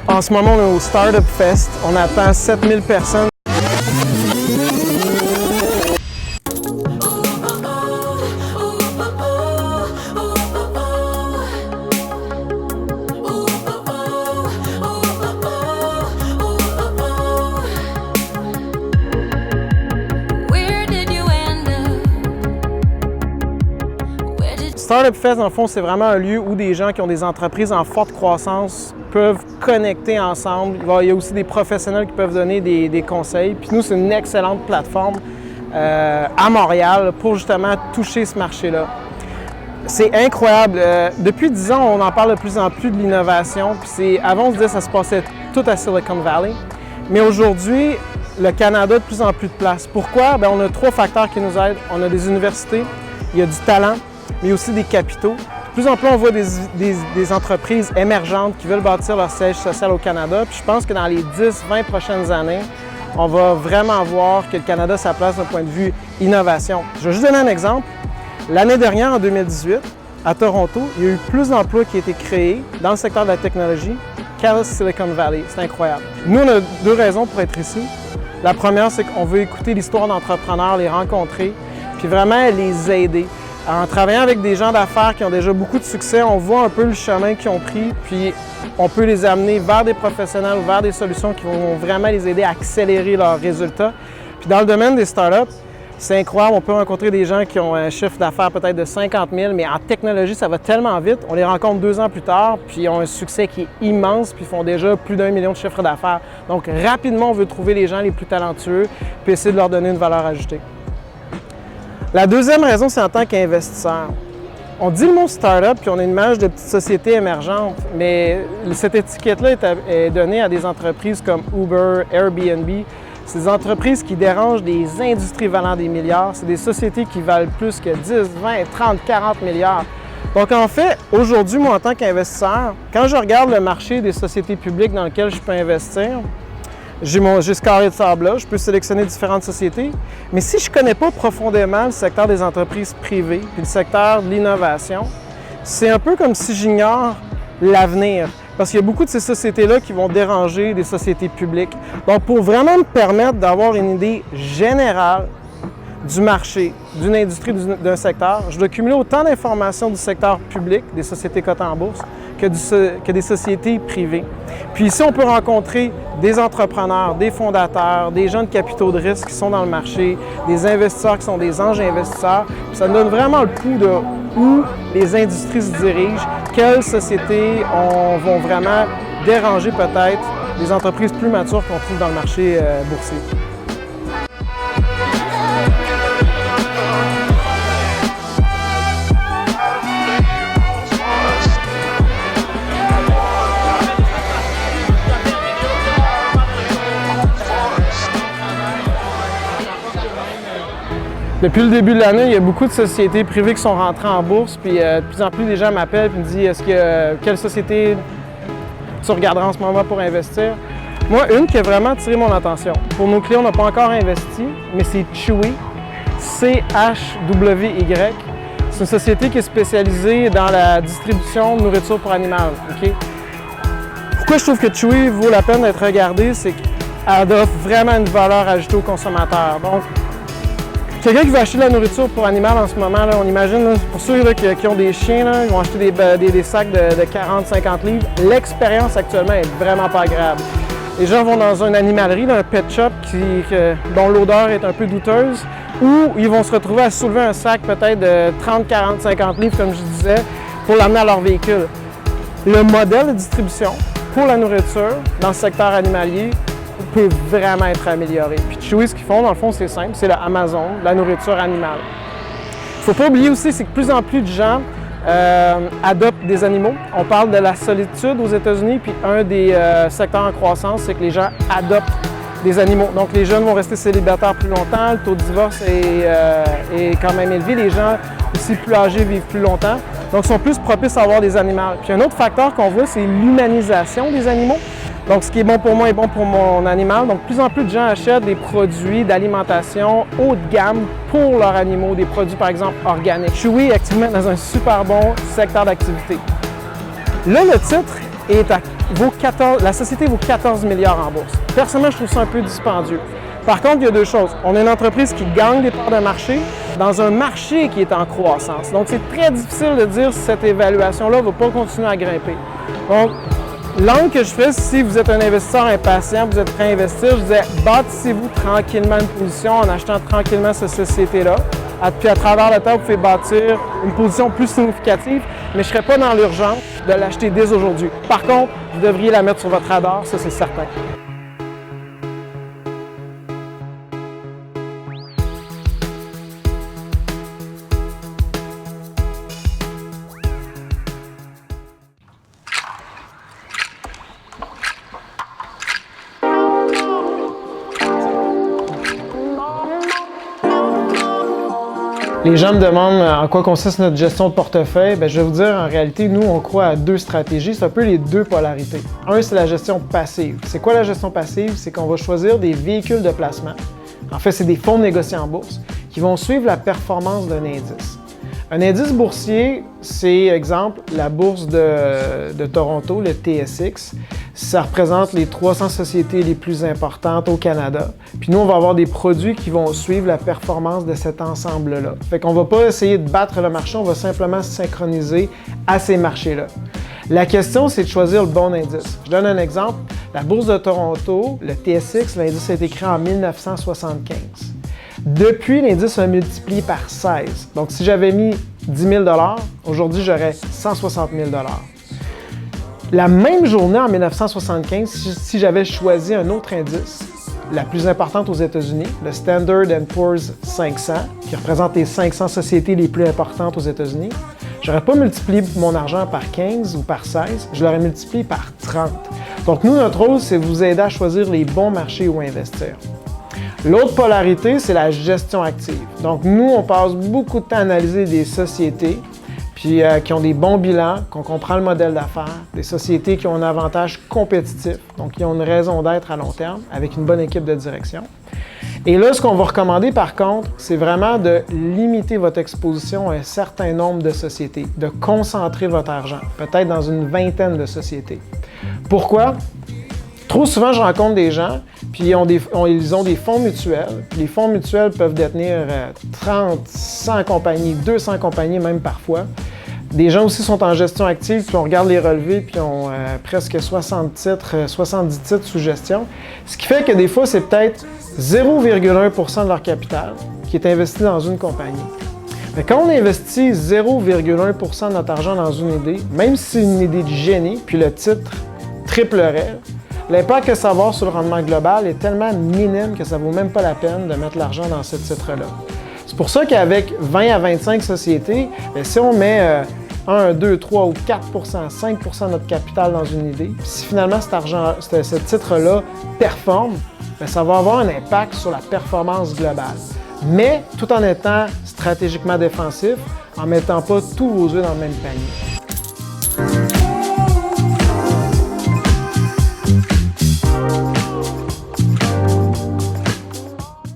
En ce moment, on est au Startup Fest. On attend 7000 personnes. Startup Fest, dans le fond, c'est vraiment un lieu où des gens qui ont des entreprises en forte croissance peuvent connecter ensemble. Il y a aussi des professionnels qui peuvent donner des conseils. Puis nous, c'est une excellente plateforme à Montréal pour justement toucher ce marché-là. C'est incroyable. Depuis 10 ans, on en parle de plus en plus de l'innovation. Puis avant, on se disait que ça se passait tout à Silicon Valley. Mais aujourd'hui, le Canada a de plus en plus de place. Pourquoi? Bien, on a 3 facteurs qui nous aident. On a des universités, il y a du talent, mais aussi des capitaux. De plus en plus, on voit des entreprises émergentes qui veulent bâtir leur siège social au Canada. Puis je pense que dans les 10-20 prochaines années, on va vraiment voir que le Canada a sa place d'un point de vue innovation. Je vais juste donner un exemple. L'année dernière, en 2018, à Toronto, il y a eu plus d'emplois qui ont été créés dans le secteur de la technologie qu'à Silicon Valley. C'est incroyable. Nous, on a 2 raisons pour être ici. La première, c'est qu'on veut écouter l'histoire d'entrepreneurs, les rencontrer, puis vraiment les aider. En travaillant avec des gens d'affaires qui ont déjà beaucoup de succès, on voit un peu le chemin qu'ils ont pris, puis on peut les amener vers des professionnels ou vers des solutions qui vont vraiment les aider à accélérer leurs résultats. Puis dans le domaine des startups, c'est incroyable, on peut rencontrer des gens qui ont un chiffre d'affaires peut-être de 50 000, mais en technologie, ça va tellement vite. On les rencontre 2 ans plus tard, puis ils ont un succès qui est immense, puis ils font déjà plus d'1 million de chiffres d'affaires. Donc rapidement, on veut trouver les gens les plus talentueux, puis essayer de leur donner une valeur ajoutée. La deuxième raison, c'est en tant qu'investisseur. On dit le mot startup, puis on a une image de petite société émergente, mais cette étiquette-là est donnée à des entreprises comme Uber, Airbnb. C'est des entreprises qui dérangent des industries valant des milliards. C'est des sociétés qui valent plus que 10, 20, 30, 40 milliards. Donc en fait, aujourd'hui, moi, en tant qu'investisseur, quand je regarde le marché des sociétés publiques dans lesquelles je peux investir, j'ai ce carré de sable-là, je peux sélectionner différentes sociétés, mais si je ne connais pas profondément le secteur des entreprises privées et le secteur de l'innovation, c'est un peu comme si j'ignore l'avenir, parce qu'il y a beaucoup de ces sociétés-là qui vont déranger des sociétés publiques. Donc, pour vraiment me permettre d'avoir une idée générale du marché, d'une industrie, d'un secteur, je dois cumuler autant d'informations du secteur public, des sociétés cotées en bourse, que des sociétés privées. Puis ici, on peut rencontrer des entrepreneurs, des fondateurs, des gens de capitaux de risque qui sont dans le marché, des investisseurs qui sont des anges investisseurs. Puis ça nous donne vraiment le pouls de où les industries se dirigent, quelles sociétés vont vraiment déranger peut-être des entreprises plus matures qu'on trouve dans le marché boursier. Depuis le début de l'année, il y a beaucoup de sociétés privées qui sont rentrées en bourse, puis de plus en plus les gens m'appellent et me disent quelle société tu regarderas en ce moment pour investir. Moi, une qui a vraiment attiré mon attention. Pour nos clients, on n'a pas encore investi, mais c'est Chewy, C-H-W-Y. C'est une société qui est spécialisée dans la distribution de nourriture pour animal. Okay? Pourquoi je trouve que Chewy vaut la peine d'être regardée, c'est qu'elle offre vraiment une valeur ajoutée aux consommateurs. Donc, quelqu'un qui veut acheter de la nourriture pour animal en ce moment, là, on imagine, là, pour ceux là, qui ont des chiens, là, ils vont acheter des sacs de 40-50 livres. L'expérience actuellement est vraiment pas agréable. Les gens vont dans une animalerie, là, un pet shop dont l'odeur est un peu douteuse, ou ils vont se retrouver à soulever un sac peut-être de 30, 40, 50 livres, comme je disais, pour l'amener à leur véhicule. Le modèle de distribution pour la nourriture dans le secteur animalier peut vraiment être amélioré. Puis Chewy, ce qu'ils font, dans le fond, c'est simple, c'est Amazon, la nourriture animale. Il ne faut pas oublier aussi, c'est que de plus en plus de gens adoptent des animaux. On parle de la solitude aux États-Unis, puis un des secteurs en croissance, c'est que les gens adoptent des animaux. Donc les jeunes vont rester célibataires plus longtemps, le taux de divorce est quand même élevé, les gens aussi plus âgés vivent plus longtemps, donc sont plus propices à avoir des animaux. Puis un autre facteur qu'on voit, c'est l'humanisation des animaux. Donc, ce qui est bon pour moi est bon pour mon animal. Donc, de plus en plus de gens achètent des produits d'alimentation haut de gamme pour leurs animaux, des produits, par exemple, organiques. Chewy est actuellement dans un super bon secteur d'activité. Là, le titre est la société vaut 14 milliards en bourse. Personnellement, je trouve ça un peu dispendieux. Par contre, il y a deux choses. On a une entreprise qui gagne des parts de marché dans un marché qui est en croissance. Donc, c'est très difficile de dire si cette évaluation-là ne va pas continuer à grimper. Donc, l'angle que je ferais, si vous êtes un investisseur impatient, vous êtes prêt à investir, je disais, bâtissez-vous tranquillement une position en achetant tranquillement cette société-là. Puis à travers le temps, vous pouvez bâtir une position plus significative, mais je ne serais pas dans l'urgence de l'acheter dès aujourd'hui. Par contre, vous devriez la mettre sur votre radar, ça c'est certain. Les gens me demandent en quoi consiste notre gestion de portefeuille. Bien, je vais vous dire, en réalité, nous, on croit à deux stratégies. C'est un peu les deux polarités. Un, c'est la gestion passive. C'est quoi la gestion passive? C'est qu'on va choisir des véhicules de placement. En fait, c'est des fonds négociés en bourse qui vont suivre la performance d'un indice. Un indice boursier, c'est, exemple, la bourse de Toronto, le TSX. Ça représente les 300 sociétés les plus importantes au Canada. Puis nous, on va avoir des produits qui vont suivre la performance de cet ensemble-là. Fait qu'on ne va pas essayer de battre le marché, on va simplement se synchroniser à ces marchés-là. La question, c'est de choisir le bon indice. Je donne un exemple. La bourse de Toronto, le TSX, l'indice a été créé en 1975. Depuis, l'indice a multiplié par 16. Donc, si j'avais mis 10 000 $, aujourd'hui, j'aurais 160 000 $. La même journée, en 1975, si j'avais choisi un autre indice, la plus importante aux États-Unis, le Standard & Poor's 500, qui représente les 500 sociétés les plus importantes aux États-Unis, je n'aurais pas multiplié mon argent par 15 ou par 16, je l'aurais multiplié par 30. Donc, nous, notre rôle, c'est de vous aider à choisir les bons marchés où investir. L'autre polarité, c'est la gestion active. Donc, nous, on passe beaucoup de temps à analyser des sociétés puis qui ont des bons bilans, qu'on comprend le modèle d'affaires, des sociétés qui ont un avantage compétitif, donc qui ont une raison d'être à long terme, avec une bonne équipe de direction. Et là, ce qu'on va recommander, par contre, c'est vraiment de limiter votre exposition à un certain nombre de sociétés, de concentrer votre argent, peut-être dans une vingtaine de sociétés. Pourquoi? Trop souvent, je rencontre des gens, puis ils ont des fonds mutuels. Puis les fonds mutuels peuvent détenir 30, 100 compagnies, 200 compagnies même parfois. Des gens aussi sont en gestion active, puis on regarde les relevés, puis ont presque 70 titres sous gestion. Ce qui fait que des fois, c'est peut-être 0,1% de leur capital qui est investi dans une compagnie. Mais quand on investit 0,1% de notre argent dans une idée, même si c'est une idée de génie, puis le titre triplerait, l'impact que ça va avoir sur le rendement global est tellement minime que ça ne vaut même pas la peine de mettre l'argent dans ce titre-là. C'est pour ça qu'avec 20 à 25 sociétés, si on met 1, 2, 3 ou 4 5 de notre capital dans une idée, puis si finalement ce titre-là performe, ça va avoir un impact sur la performance globale. Mais tout en étant stratégiquement défensif, en ne mettant pas tous vos œufs dans le même panier.